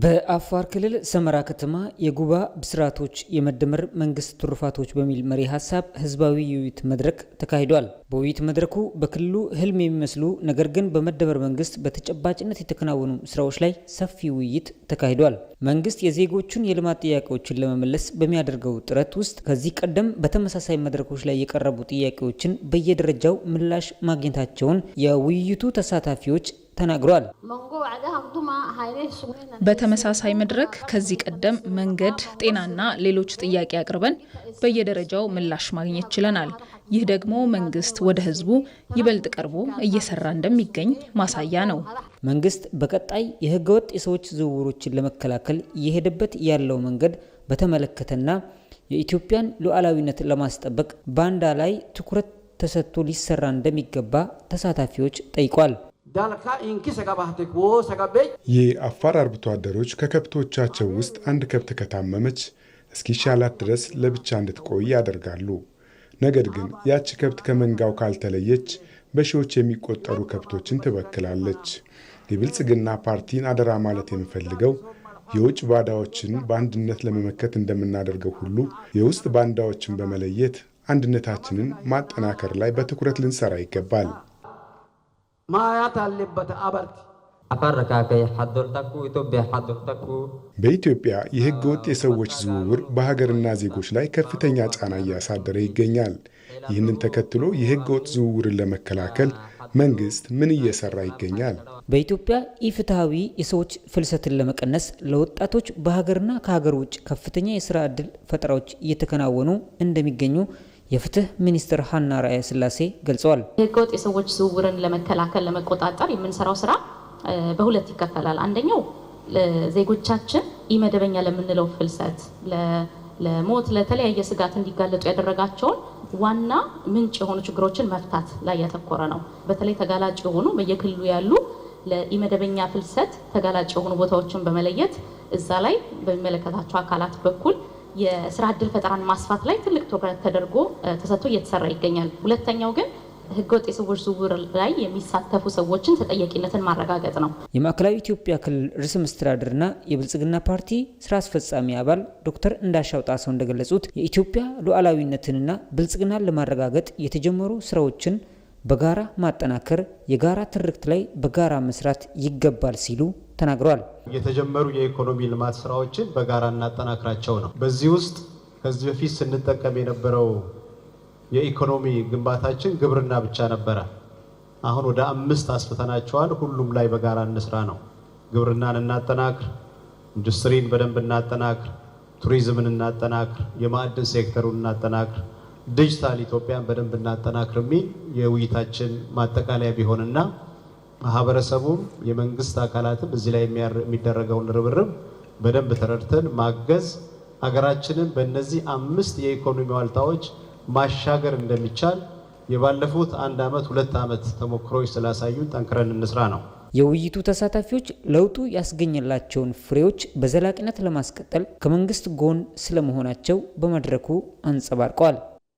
በአፋር ክልል ሰመራ ከተማ የጉባ ብስራቶች የመደመር መንግስት ትሩፋቶች በሚል መሪ ሐሳብ ህዝባዊ ውይይት መድረክ ተካሂዷል። በውይይት መድረኩ በክልሉ ህልም የሚመስሉ ነገር ግን በመደመር መንግስት በተጨባጭነት የተከናወኑ ስራዎች ላይ ሰፊ ውይይት ተካሂዷል። መንግስት የዜጎቹን የልማት ጥያቄዎችን ለመመለስ በሚያደርገው ጥረት ውስጥ ከዚህ ቀደም በተመሳሳይ መድረኮች ላይ የቀረቡ ጥያቄዎችን በየደረጃው ምላሽ ማግኘታቸውን የውይይቱ ተሳታፊዎች ተናግሯል። በተመሳሳይ መድረክ ከዚህ ቀደም መንገድ፣ ጤናና ሌሎች ጥያቄ አቅርበን በየደረጃው ምላሽ ማግኘት ችለናል። ይህ ደግሞ መንግስት ወደ ህዝቡ ይበልጥ ቀርቦ እየሰራ እንደሚገኝ ማሳያ ነው። መንግስት በቀጣይ የህገወጥ የሰዎች ዝውውሮችን ለመከላከል እየሄደበት ያለው መንገድ በተመለከተና የኢትዮጵያን ሉዓላዊነት ለማስጠበቅ ባንዳ ላይ ትኩረት ተሰጥቶ ሊሰራ እንደሚገባ ተሳታፊዎች ጠይቋል። የአፋር አርብቶ አደሮች ከከብቶቻቸው ውስጥ አንድ ከብት ከታመመች እስኪሻላት ድረስ ለብቻ እንድትቆይ ያደርጋሉ። ነገር ግን ያቺ ከብት ከመንጋው ካልተለየች በሺዎች የሚቆጠሩ ከብቶችን ትበክላለች። የብልጽግና ፓርቲን አደራ ማለት የምፈልገው የውጭ ባንዳዎችን በአንድነት ለመመከት እንደምናደርገው ሁሉ የውስጥ ባንዳዎችን በመለየት አንድነታችንን ማጠናከር ላይ በትኩረት ልንሰራ ይገባል። በኢትዮጵያ የህገ ወጥ የሰዎች ዝውውር በሀገርና ዜጎች ላይ ከፍተኛ ጫና እያሳደረ ይገኛል። ይህንን ተከትሎ የህገ ወጥ ዝውውርን ለመከላከል መንግስት ምን እየሰራ ይገኛል? በኢትዮጵያ ኢፍትሐዊ የሰዎች ፍልሰትን ለመቀነስ ለወጣቶች በሀገርና ከሀገር ውጭ ከፍተኛ የስራ ዕድል ፈጠራዎች እየተከናወኑ እንደሚገኙ የፍትህ ሚኒስትር ሀና ራያ ስላሴ ገልጸዋል። ህገወጥ የሰዎች ዝውውርን ለመከላከል ለመቆጣጠር የምንሰራው ስራ በሁለት ይከፈላል። አንደኛው ዜጎቻችን ኢመደበኛ ለምንለው ፍልሰት፣ ለሞት፣ ለተለያየ ስጋት እንዲጋለጡ ያደረጋቸውን ዋና ምንጭ የሆኑ ችግሮችን መፍታት ላይ ያተኮረ ነው። በተለይ ተጋላጭ የሆኑ በየክልሉ ያሉ ለኢመደበኛ ፍልሰት ተጋላጭ የሆኑ ቦታዎችን በመለየት እዛ ላይ በሚመለከታቸው አካላት በኩል የስራ ዕድል ፈጠራን ማስፋት ላይ ትልቅ ትኩረት ተደርጎ ተሰጥቶ እየተሰራ ይገኛል። ሁለተኛው ግን ህገወጥ የሰዎች ዝውውር ላይ የሚሳተፉ ሰዎችን ተጠያቂነትን ማረጋገጥ ነው። የማዕከላዊ ኢትዮጵያ ክልል ርዕሰ መስተዳድርና የብልጽግና ፓርቲ ስራ አስፈጻሚ አባል ዶክተር እንዳሻው ጣሰው እንደገለጹት የኢትዮጵያ ሉዓላዊነትንና ብልጽግናን ለማረጋገጥ የተጀመሩ ስራዎችን በጋራ ማጠናከር፣ የጋራ ትርክት ላይ በጋራ መስራት ይገባል ሲሉ ተናግረዋል። የተጀመሩ የኢኮኖሚ ልማት ስራዎችን በጋራ እናጠናክራቸው ነው። በዚህ ውስጥ ከዚህ በፊት ስንጠቀም የነበረው የኢኮኖሚ ግንባታችን ግብርና ብቻ ነበረ። አሁን ወደ 5 አስፍተናቸዋል። ሁሉም ላይ በጋራ እንስራ ነው። ግብርናን እናጠናክር፣ ኢንዱስትሪን በደንብ እናጠናክር፣ ቱሪዝምን እናጠናክር፣ የማዕድን ሴክተሩን እናጠናክር፣ ዲጂታል ኢትዮጵያን በደንብ እናጠናክር የሚል የውይይታችን ማጠቃለያ ቢሆንና ማህበረሰቡም የመንግስት አካላትም እዚህ ላይ የሚደረገውን ርብርብ በደንብ ተረድተን ማገዝ ሀገራችንን በእነዚህ 5 የኢኮኖሚ ዋልታዎች ማሻገር እንደሚቻል የባለፉት 1 ዓመት 2 ዓመት ተሞክሮች ስላሳዩን ጠንክረን እንስራ ነው። የውይይቱ ተሳታፊዎች ለውጡ ያስገኘላቸውን ፍሬዎች በዘላቂነት ለማስቀጠል ከመንግስት ጎን ስለመሆናቸው በመድረኩ አንጸባርቀዋል።